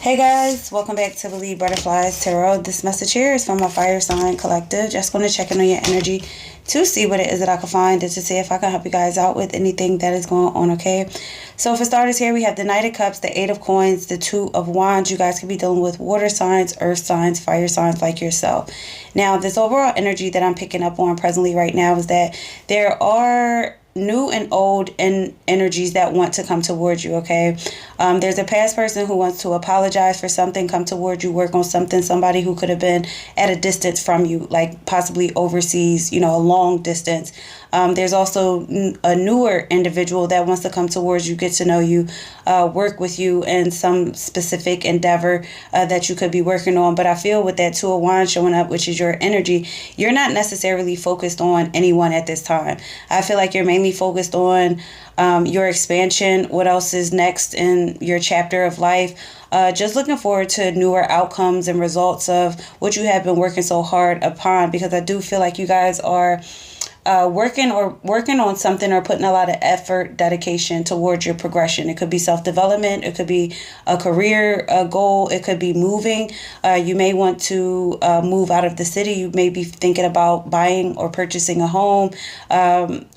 Hey guys, welcome back to Believe Butterflies Tarot. This message here is from my fire sign collective. Just want to check in on your energy to see what it is that I can find and to see if I can help you guys out with anything that is going on, okay? So for starters here, we have the Knight of Cups, the Eight of Coins, the Two of Wands. You guys could be dealing with water signs, earth signs, fire signs like yourself. Now, this overall energy that I'm picking up on presently right now is that there are new and old energies that want to come towards you, okay? There's a past person who wants to apologize for something, come towards you, work on something, somebody who could have been at a distance from you, like possibly overseas, a long distance. There's also a newer individual that wants to come towards you, get to know you, work with you in some specific endeavor that you could be working on. But I feel with that Two of Wands showing up, which is your energy, you're not necessarily focused on anyone at this time. I feel like you're mainly focused on your expansion, what else is next in your chapter of life. Just looking forward to newer outcomes and results of what you have been working so hard upon, because I do feel like you guys are working on something or putting a lot of effort, dedication towards your progression. It could be self-development. It could be a career goal. It could be moving. You may want to move out of the city. You may be thinking about buying or purchasing a home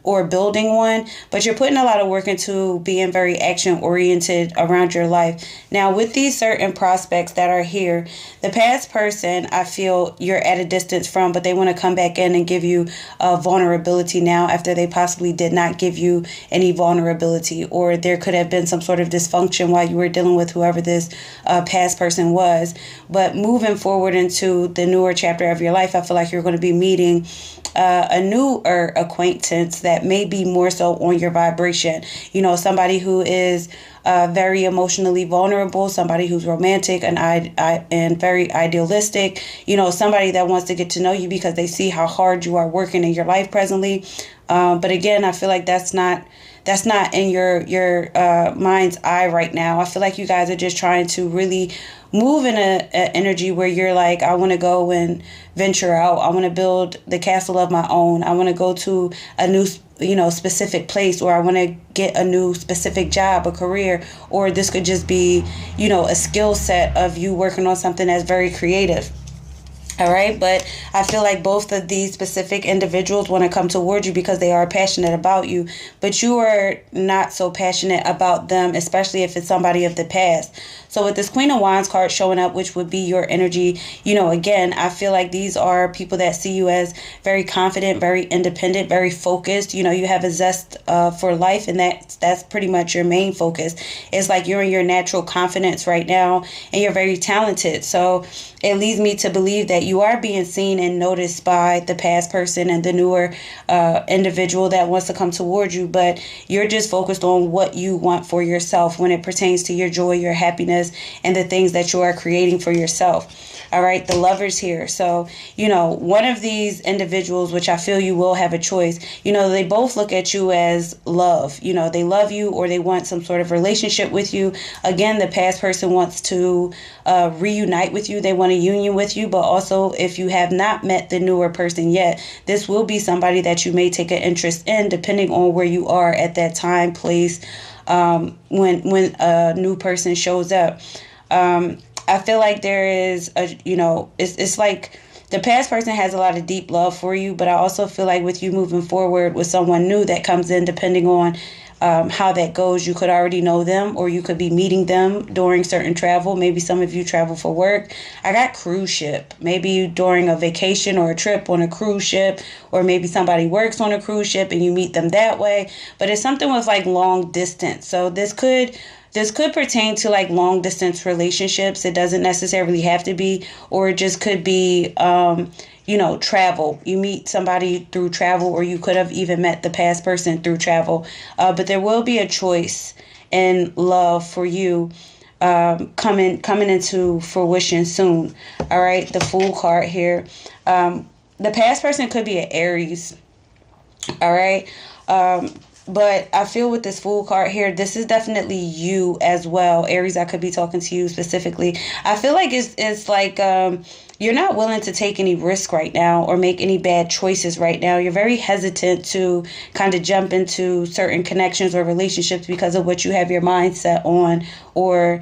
or building one, but you're putting a lot of work into being very action-oriented around your life. Now, with these certain prospects that are here, the past person, I feel you're at a distance from, but they want to come back in and give you vulnerability now after they possibly did not give you any vulnerability, or there could have been some sort of dysfunction while you were dealing with whoever this past person was. But moving forward into the newer chapter of your life, I feel like you're going to be meeting a newer acquaintance that may be more so on your vibration. Somebody who is very emotionally vulnerable, somebody who's romantic and very idealistic, somebody that wants to get to know you because they see how hard you are working in your life presently. But again, I feel like that's not in your mind's eye right now. I feel like you guys are just trying to really move in a energy where you're like, I want to go and venture out. I want to build the castle of my own. I want to go to a new specific place, or I want to get a new specific job, a career, or this could just be, a skill set of you working on something that's very creative. All right. But I feel like both of these specific individuals want to come towards you because they are passionate about you, but you are not so passionate about them, especially if it's somebody of the past. So with this Queen of Wands card showing up, which would be your energy, again, I feel like these are people that see you as very confident, very independent, very focused. You have a zest for life, and that's pretty much your main focus. It's like you're in your natural confidence right now, and you're very talented. So it leads me to believe that you are being seen and noticed by the past person and the newer individual that wants to come towards you, but you're just focused on what you want for yourself when it pertains to your joy, your happiness, and the things that you are creating for yourself. All right, the Lovers here. So, one of these individuals, which I feel you will have a choice, they both look at you as love. They love you, or they want some sort of relationship with you. Again, the past person wants to reunite with you. They want a union with you. But also, if you have not met the newer person yet, this will be somebody that you may take an interest in, depending on where you are at that time, place, when a new person shows up. I feel like there is it's like the past person has a lot of deep love for you, but I also feel like with you moving forward with someone new that comes in, depending on how that goes, you could already know them, or you could be meeting them during certain travel. Maybe some of you travel for work. I got cruise ship. Maybe during a vacation or a trip on a cruise ship, or maybe somebody works on a cruise ship and you meet them that way. But it's something with like long distance. So this could pertain to like long distance relationships. It doesn't necessarily have to be, or it just could be, travel. You meet somebody through travel, or you could have even met the past person through travel. But there will be a choice in love for you coming into fruition soon. All right, the Fool card here. The past person could be an Aries. All right. But I feel with this Fool card here, this is definitely you as well, Aries. I could be talking to you specifically. I feel like it's like you're not willing to take any risk right now or make any bad choices right now. You're very hesitant to kind of jump into certain connections or relationships because of what you have your mindset on, or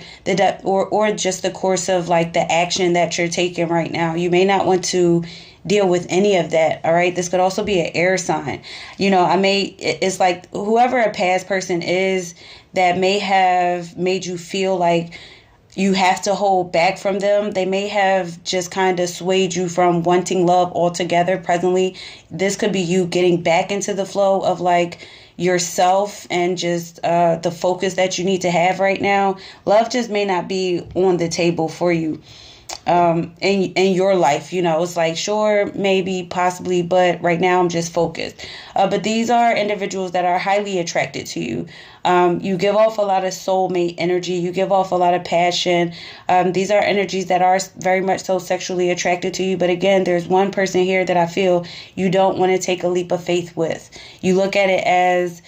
or just the course of like the action that you're taking right now. You may not want to deal with any of that. All right, this could also be an air sign. It's like whoever a past person is that may have made you feel like you have to hold back from them. They may have just kind of swayed you from wanting love altogether presently. This could be you getting back into the flow of like yourself and just the focus that you need to have right now. Love just may not be on the table for you in your life. It's like, sure, maybe, possibly, but right now I'm just focused. But these are individuals that are highly attracted to you. You give off a lot of soulmate energy. You give off a lot of passion. These are energies that are very much so sexually attracted to you. But again, there's one person here that I feel you don't want to take a leap of faith with. You look at it as,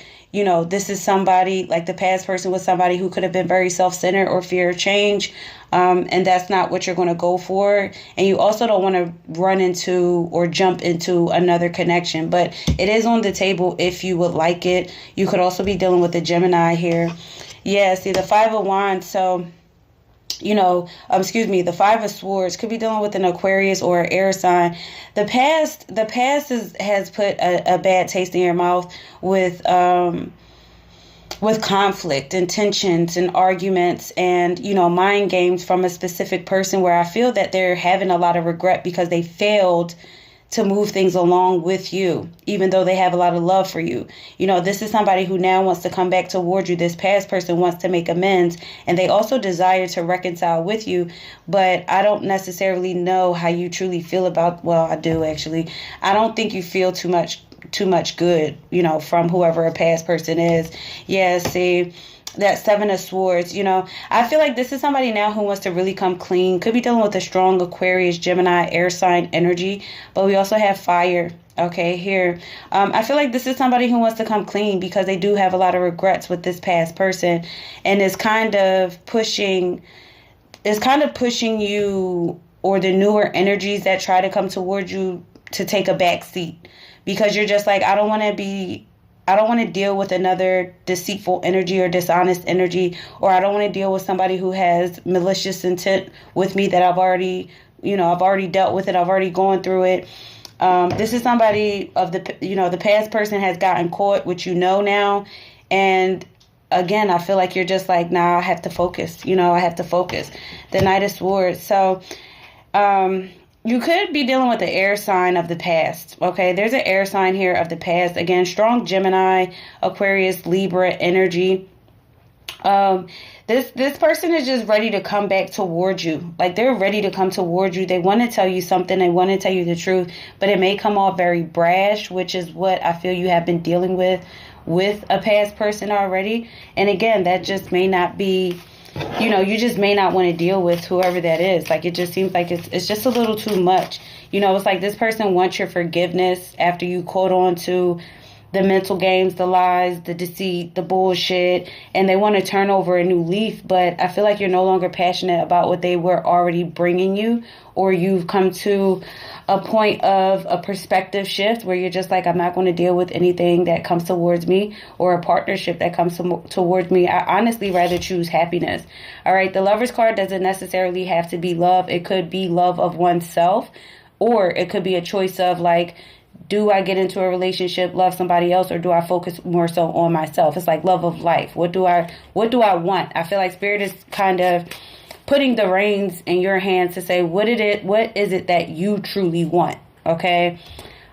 this is somebody, like the past person was somebody who could have been very self-centered or fear of change. And that's not what you're going to go for. And you also don't want to run into or jump into another connection. But it is on the table if you would like it. You could also be dealing with a Gemini here. Yeah, see, the Five of Wands. So, the Five of Swords could be dealing with an Aquarius or an air sign. The past has put a bad taste in your mouth with conflict and tensions and arguments and, mind games from a specific person where I feel that they're having a lot of regret because they failed to move things along with you, even though they have a lot of love for you. This is somebody who now wants to come back toward you. This past person wants to make amends, and they also desire to reconcile with you. But I don't necessarily know how you truly feel about, well, I do actually. I don't think you feel too much good, from whoever a past person is. Yeah, see, that Seven of Swords, I feel like this is somebody now who wants to really come clean. Could be dealing with a strong Aquarius, Gemini, air sign energy. But we also have fire, okay, here. I feel like this is somebody who wants to come clean because they do have a lot of regrets with this past person. And is kind of pushing you, or the newer energies that try to come towards you, to take a back seat. Because you're just like, I don't want to deal with another deceitful energy or dishonest energy, or I don't want to deal with somebody who has malicious intent with me that I've already dealt with it. I've already gone through it. This is somebody of the past person has gotten caught, which now. And again, I feel like you're just like, nah, I have to focus. I have to focus. The Knight of Swords. So, you could be dealing with the air sign of the past, okay? There's an air sign here of the past. Again, strong Gemini, Aquarius, Libra energy. This person is just ready to come back towards you. Like, they're ready to come towards you. They want to tell you something. They want to tell you the truth. But it may come off very brash, which is what I feel you have been dealing with a past person already. And again, that just may not be... you just may not want to deal with whoever that is. Like, it just seems like it's just a little too much. It's like this person wants your forgiveness after you caught on to the mental games, the lies, the deceit, the bullshit, and they want to turn over a new leaf. But I feel like you're no longer passionate about what they were already bringing you, or you've come to a point of a perspective shift where you're just like, I'm not going to deal with anything that comes towards me, or a partnership that comes towards me. I honestly rather choose happiness. All right. The Lover's card doesn't necessarily have to be love. It could be love of oneself, or it could be a choice of like, do I get into a relationship, love somebody else, or do I focus more so on myself? It's like love of life. What do I want? I feel like Spirit is kind of putting the reins in your hands to say, what is it that you truly want? Okay.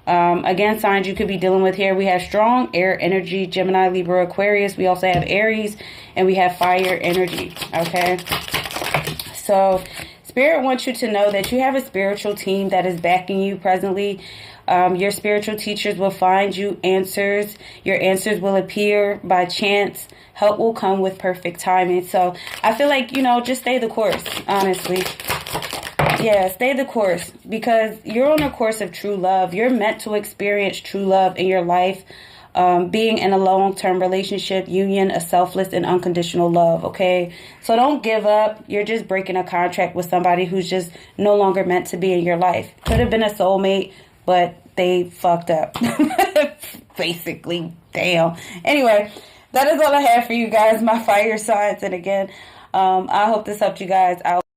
Again, signs you could be dealing with here. We have strong air energy, Gemini, Libra, Aquarius. We also have Aries, and we have fire energy. Okay. So Spirit wants you to know that you have a spiritual team that is backing you presently. Your spiritual teachers will find you answers. Your answers will appear by chance. Help will come with perfect timing. So I feel like, just stay the course, honestly. Yeah, stay the course, because you're on a course of true love. You're meant to experience true love in your life. being in a long-term relationship, union, a selfless and unconditional love, okay? So don't give up. You're just breaking a contract with somebody who's just no longer meant to be in your life. Could have been a soulmate, but they fucked up. Basically, damn. Anyway, that is all I have for you guys, my fire signs. And again, I hope this helped you guys out.